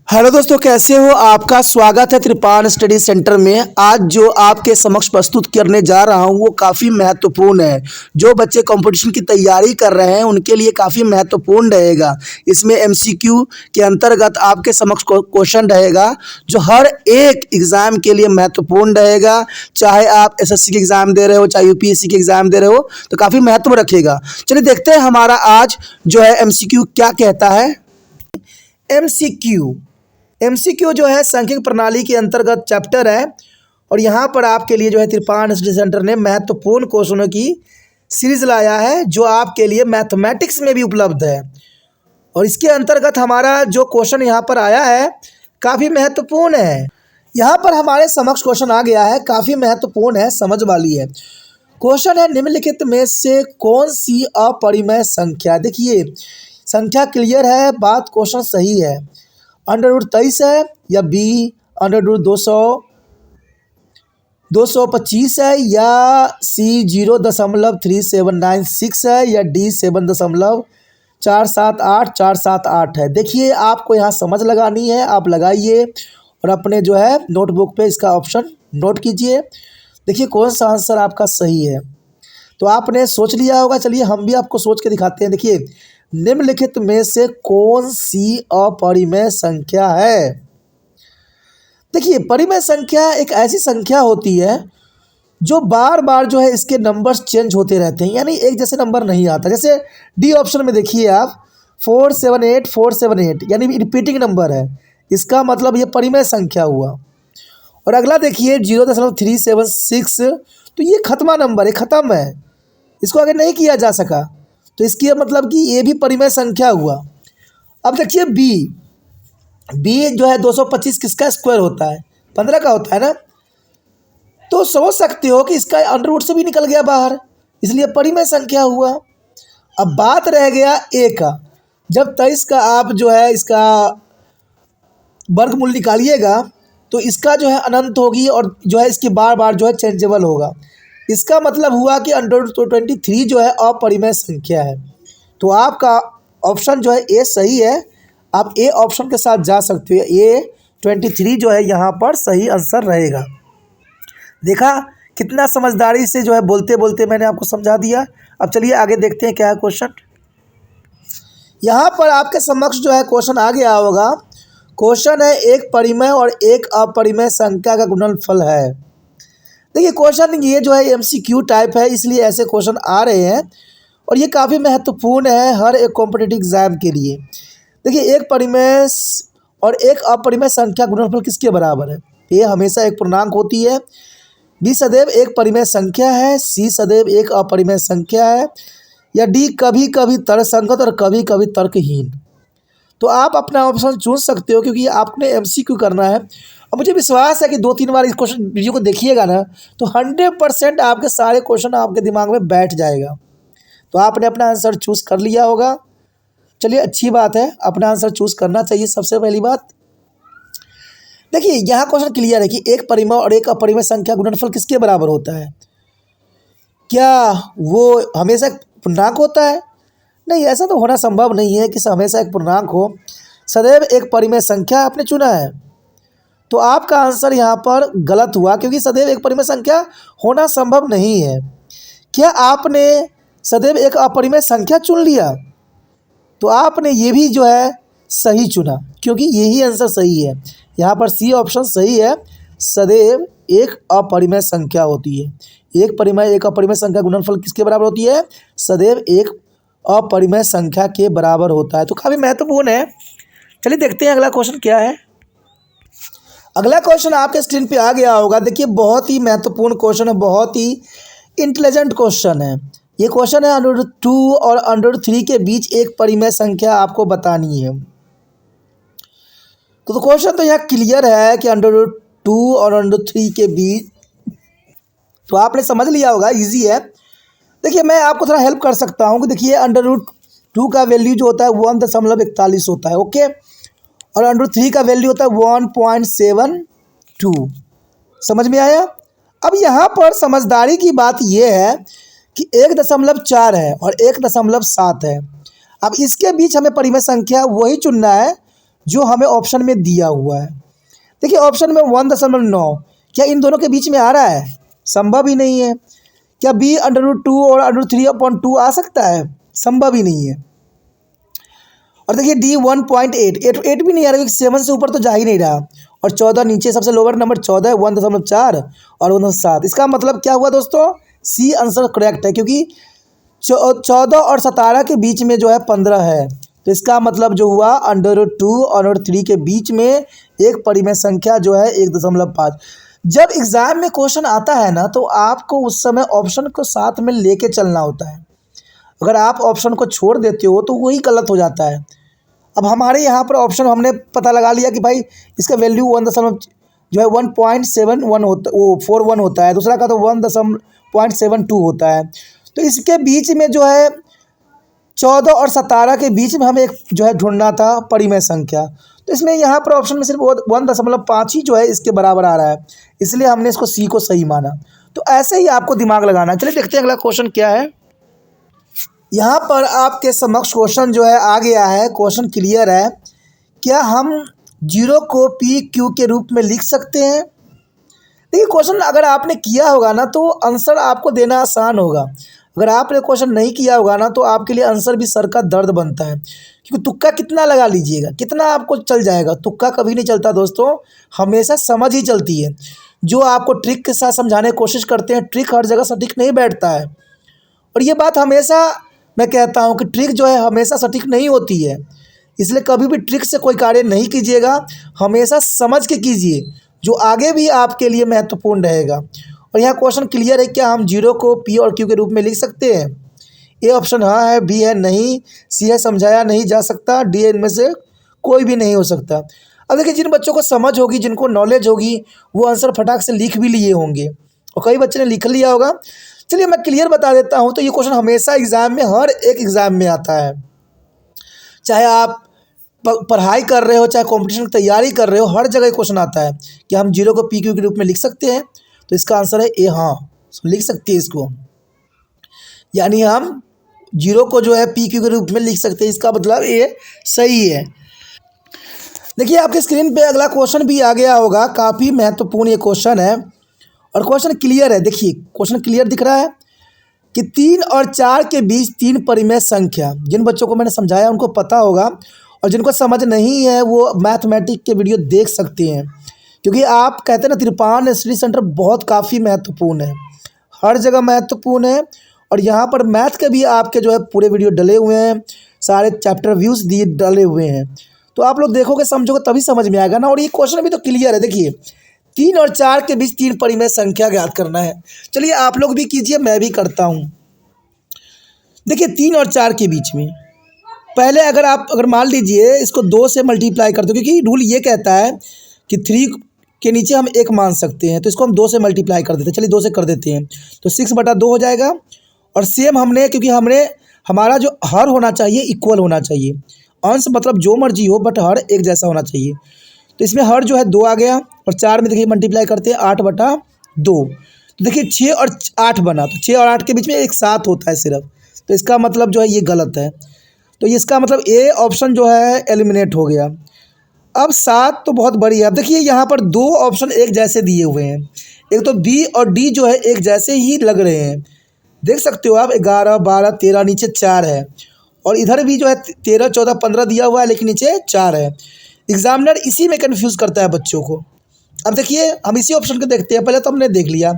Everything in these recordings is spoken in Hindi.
हेलो दोस्तों, कैसे हो? आपका स्वागत है त्रिपाण स्टडी सेंटर में। आज जो आपके समक्ष प्रस्तुत करने जा रहा हूं वो काफ़ी महत्वपूर्ण है। जो बच्चे कंपटीशन की तैयारी कर रहे हैं उनके लिए काफ़ी महत्वपूर्ण रहेगा। इसमें एमसीक्यू के अंतर्गत आपके समक्ष क्वेश्चन रहेगा जो हर एक एग्ज़ाम के लिए महत्वपूर्ण रहेगा। चाहे आप एसएससी के एग्ज़ाम दे रहे हो, चाहे यूपीएससी के एग्ज़ाम दे रहे हो, तो काफ़ी महत्व रखेगा। चलिए देखते हैं हमारा आज जो है एमसीक्यू क्या कहता है। एमसीक्यू जो है सांख्यिक प्रणाली के अंतर्गत चैप्टर है और यहाँ पर आपके लिए जो है त्रिपाण स्टडी सेंटर ने महत्वपूर्ण क्वेश्चनों की सीरीज लाया है जो आपके लिए मैथमेटिक्स में भी उपलब्ध है। और इसके अंतर्गत हमारा जो क्वेश्चन यहाँ पर आया है काफ़ी महत्वपूर्ण है। यहाँ पर हमारे समक्ष क्वेश्चन आ गया है, काफ़ी महत्वपूर्ण है, समझ वाली है। क्वेश्चन है, निम्नलिखित में से कौन सी अपरिमेय संख्या, देखिए संख्या क्लियर है, बात क्वेश्चन सही है, √23 है या बी √225 है या सी 0.3796 है या डी 7.478478 है। देखिए आपको यहाँ समझ लगानी है, आप लगाइए और अपने जो है नोटबुक पे इसका ऑप्शन नोट कीजिए। देखिए कौन सा आंसर आपका सही है, तो आपने सोच लिया होगा। चलिए हम भी आपको सोच के दिखाते हैं। देखिए निम्नलिखित में से कौन सी अपरिमेय संख्या है। देखिए परिमेय संख्या एक ऐसी संख्या होती है जो बार बार जो है इसके नंबर्स चेंज होते रहते हैं, यानी एक जैसे नंबर नहीं आता। जैसे डी ऑप्शन में देखिए आप 478 यानी रिपीटिंग नंबर है, इसका मतलब ये परिमेय संख्या हुआ। और अगला देखिए 0.376, तो ये खत्मा नंबर है, ख़त्म है, इसको आगे नहीं किया जा सका, तो इसकी मतलब कि ये भी परिमेय संख्या हुआ। अब देखिए बी जो है 225 किसका स्क्वायर होता है, 15 का होता है ना, तो समझ सकते हो कि इसका अंडर रूट से भी निकल गया बाहर, इसलिए परिमेय संख्या हुआ। अब बात रह गया ए का। जब 23 का आप जो है इसका वर्गमूल निकालिएगा तो इसका जो है अनंत होगी और जो है इसकी बार बार जो है चेंजेबल होगा। इसका मतलब हुआ कि √23 जो है अपरिमेय संख्या है। तो आपका ऑप्शन जो है ए सही है, आप ए ऑप्शन के साथ जा सकते हो। A23 जो है यहाँ पर सही आंसर रहेगा। देखा कितना समझदारी से जो है बोलते बोलते मैंने आपको समझा दिया। अब चलिए आगे देखते हैं क्या है क्वेश्चन। यहाँ पर आपके समक्ष जो है क्वेश्चन आ गया होगा। क्वेश्चन है, एक परिमेय और एक अपरिमेय संख्या का गुणनफल है। देखिए क्वेश्चन ये जो है एमसीक्यू टाइप है, इसलिए ऐसे क्वेश्चन आ रहे हैं और ये काफ़ी महत्वपूर्ण है हर एक कॉम्पिटिटिव एग्जाम के लिए। देखिए एक परिमेय और एक अपरिमेय संख्या गुणनफल किसके बराबर है। ए हमेशा एक पूर्णांक होती है, बी सदैव एक परिमेय संख्या है, सी सदैव एक अपरिमेय संख्या है, या डी कभी कभी तर्कसंगत और कभी कभी तर्कहीन। तो आप अपना ऑप्शन चुन सकते हो क्योंकि आपने एमसीक्यू करना है। और मुझे विश्वास है कि 2-3 बार इस क्वेश्चन वीडियो को देखिएगा ना तो 100% आपके सारे क्वेश्चन आपके दिमाग में बैठ जाएगा। तो आपने अपना आंसर चूज़ कर लिया होगा। चलिए अच्छी बात है, अपना आंसर चूज़ करना चाहिए सबसे पहली बात। देखिए यहाँ क्वेश्चन क्लियर है कि एक परिमेय और एक अपरिमेय संख्या गुणनफल किसके बराबर होता है। क्या वो हमेशा पूर्णांक होता है? नहीं, ऐसा तो होना संभव नहीं है कि हमेशा एक पूर्णांक हो। सदैव एक परिमेय संख्या आपने चुना है, तो आपका आंसर यहाँ पर गलत हुआ क्योंकि सदैव एक परिमेय संख्या होना संभव नहीं है। क्या आपने सदैव एक अपरिमेय संख्या चुन लिया? तो आपने ये भी जो है सही चुना क्योंकि यही आंसर सही है। यहाँ पर सी ऑप्शन सही है, सदैव एक अपरिमेय संख्या होती है। एक परिमेय एक अपरिमेय संख्या गुणनफल किसके बराबर होती है? सदैव एक अपरिमेय संख्या के बराबर होता है। तो काफ़ी महत्वपूर्ण है। चलिए देखते हैं अगला क्वेश्चन क्या है। अगला क्वेश्चन आपके स्क्रीन पे आ गया होगा। देखिए बहुत ही महत्वपूर्ण क्वेश्चन है, बहुत ही इंटेलिजेंट क्वेश्चन है। ये क्वेश्चन है √2 और √3 के बीच एक परिमेय संख्या आपको बतानी है। तो क्वेश्चन तो यहाँ क्लियर है कि √2 और √3 के बीच, तो आपने समझ लिया होगा, इजी है। देखिए मैं आपको थोड़ा हेल्प कर सकता हूँ कि देखिए √2 का वैल्यू जो होता है 1.41 होता है, ओके, और √3 का वैल्यू होता है 1.72। समझ में आया? अब यहाँ पर समझदारी की बात यह है कि 1.4 है और 1.7 है। अब इसके बीच हमें परिमेय संख्या वही चुनना है जो हमें ऑप्शन में दिया हुआ है। देखिए ऑप्शन में 1.9 क्या इन दोनों के बीच में आ रहा है? संभव ही नहीं है। क्या b √2 और √3/2 आ सकता है? संभव ही नहीं है। और देखिए d 1.8 8 भी नहीं आ रहा क्योंकि 7 से ऊपर तो जा ही नहीं रहा। और 14 नीचे सबसे लोअर नंबर 14 है 1.4 और 1.7। इसका मतलब क्या हुआ दोस्तों? सी आंसर करेक्ट है क्योंकि 14 और 17 के बीच में जो है 15 है। तो इसका मतलब जो हुआ √2 और √3 के बीच में एक परिमेय संख्या जो है 1.5। जब एग्ज़ाम में क्वेश्चन आता है ना तो आपको उस समय ऑप्शन को साथ में लेके चलना होता है। अगर आप ऑप्शन को छोड़ देते हो तो वही गलत हो जाता है। अब हमारे यहाँ पर ऑप्शन हमने पता लगा लिया कि भाई इसका वैल्यू 1.41 होता वो 41 होता है, दूसरा का तो 1.72 होता है। तो इसके बीच में जो है 14 और 17 के बीच में हमें एक जो है ढूंढना था परिमेय संख्या। तो इसमें यहाँ पर ऑप्शन में सिर्फ 1.5 ही जो है इसके बराबर आ रहा है, इसलिए हमने इसको सी को सही माना। तो ऐसे ही आपको दिमाग लगाना है। चलिए देखते हैं अगला क्वेश्चन क्या है। यहाँ पर आपके समक्ष क्वेश्चन जो है आ गया है। क्वेश्चन क्लियर है। क्या हम 0 को पी क्यू के रूप में लिख सकते हैं? देखिए क्वेश्चन अगर आपने किया होगा ना तो आंसर आपको देना आसान होगा। अगर आपने क्वेश्चन नहीं किया होगा ना तो आपके लिए आंसर भी सर का दर्द बनता है, क्योंकि तुक्का कितना लगा लीजिएगा, कितना आपको चल जाएगा। तुक्का कभी नहीं चलता दोस्तों, हमेशा समझ ही चलती है। जो आपको ट्रिक के साथ समझाने की कोशिश करते हैं, ट्रिक हर जगह सटीक नहीं बैठता है। और ये बात हमेशा मैं कहता हूँ कि ट्रिक जो है हमेशा सटीक नहीं होती है, इसलिए कभी भी ट्रिक से कोई कार्य नहीं कीजिएगा, हमेशा समझ के कीजिए, जो आगे भी आपके लिए महत्वपूर्ण रहेगा। और यहाँ क्वेश्चन क्लियर है। क्या हम 0 को पी और क्यू के रूप में लिख सकते हैं? ए ऑप्शन हाँ है, बी है नहीं, सी है समझाया नहीं जा सकता, डी है इनमें से कोई भी नहीं हो सकता। अब देखिए जिन बच्चों को समझ होगी, जिनको नॉलेज होगी, वो आंसर फटाक से लिख भी लिए होंगे और कई बच्चे ने लिख लिया होगा। चलिए मैं क्लियर बता देता हूँ। तो ये क्वेश्चन हमेशा एग्ज़ाम में, हर एक एग्ज़ाम में आता है, चाहे आप पढ़ाई कर रहे हो, चाहे कंपटीशन की तैयारी कर रहे हो, हर जगह क्वेश्चन आता है कि हम 0 को पी क्यू के रूप में लिख सकते हैं। तो इसका आंसर है ए हाँ, लिख सकते हैं इसको, यानी हम 0 को जो है पी क्यू के रूप में लिख सकते हैं। इसका मतलब ए सही है। देखिए आपके स्क्रीन पे अगला क्वेश्चन भी आ गया होगा, काफ़ी महत्वपूर्ण ये क्वेश्चन है और क्वेश्चन क्लियर है। देखिए क्वेश्चन क्लियर दिख रहा है कि 3 और 4 के बीच 3 परिमेय संख्या। जिन बच्चों को मैंने समझाया उनको पता होगा, और जिनको समझ नहीं है वो मैथमेटिक्स के वीडियो देख सकते हैं, क्योंकि आप कहते हैं ना तिरपान स्टडी सेंटर बहुत काफ़ी महत्वपूर्ण है, हर जगह महत्वपूर्ण है। और यहाँ पर मैथ के भी आपके जो है पूरे वीडियो डले हुए हैं, सारे चैप्टर व्यूज़ दिए डले हुए हैं। तो आप लोग देखोगे समझोगे तभी समझ में आएगा ना। और ये क्वेश्चन भी तो क्लियर है। देखिए 3 और 4 के बीच 3 परिमेय संख्या ज्ञात करना है। चलिए आप लोग भी कीजिए, मैं भी करता हूँ। देखिए 3 और 4 के बीच में पहले अगर मान लीजिए इसको 2 से मल्टीप्लाई कर दो, क्योंकि रूल ये कहता है कि 3 के नीचे हम 1 मान सकते हैं, तो इसको हम 2 से मल्टीप्लाई कर देते हैं। चलिए 2 से कर देते हैं तो 6/2 हो जाएगा। और सेम हमने, क्योंकि हमारा जो हर होना चाहिए इक्वल होना चाहिए, अंश मतलब जो मर्जी हो बट हर एक जैसा होना चाहिए। तो इसमें हर जो है 2 आ गया, और 4 में देखिए मल्टीप्लाई करते हैं 8/2। तो देखिए 6 और 8 बना, तो 6 और 8 के बीच में एक 7 होता है सिर्फ। तो इसका मतलब जो है ये गलत है। तो इसका मतलब ए ऑप्शन जो है एलिमिनेट हो गया। अब 7 तो बहुत बड़ी है। अब देखिए यहाँ पर 2 ऑप्शन एक जैसे दिए हुए हैं, एक तो बी और डी जो है एक जैसे ही लग रहे हैं, देख सकते हो आप। 11, 12, 13 नीचे 4 है, और इधर भी जो है 13, 14, 15 दिया हुआ है, लेकिन नीचे 4 है। एग्जामिनर इसी में कन्फ्यूज़ करता है बच्चों को। अब देखिए हम इसी ऑप्शन को देखते हैं। पहले तो हमने देख लिया,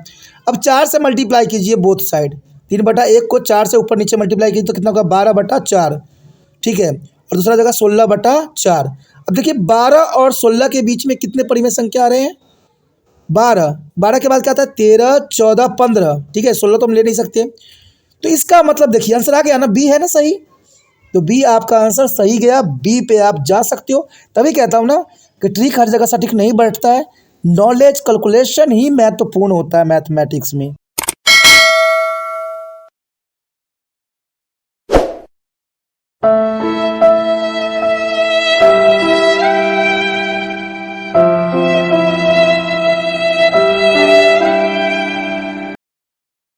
अब 4 से मल्टीप्लाई कीजिए बोथ साइड। 3/1 को 4 से ऊपर नीचे मल्टीप्लाई कीजिए तो कितना होगा? 12/4, ठीक है। और दूसरा जगह 16/4। अब देखिए 12 और 16 के बीच में कितने परिमेय संख्या आ रहे हैं? 12। 12 के बाद क्या आता है? 13, 14, 15, ठीक है। 16 तो हम ले नहीं सकते। तो इसका मतलब देखिए आंसर आ गया ना, बी है ना सही। तो बी आपका आंसर सही गया, बी पे आप जा सकते हो। तभी कहता हूँ ना कि ट्रिक हर जगह सटीक नहीं बैठता है, नॉलेज कैलकुलेशन ही महत्वपूर्ण होता है मैथमेटिक्स में।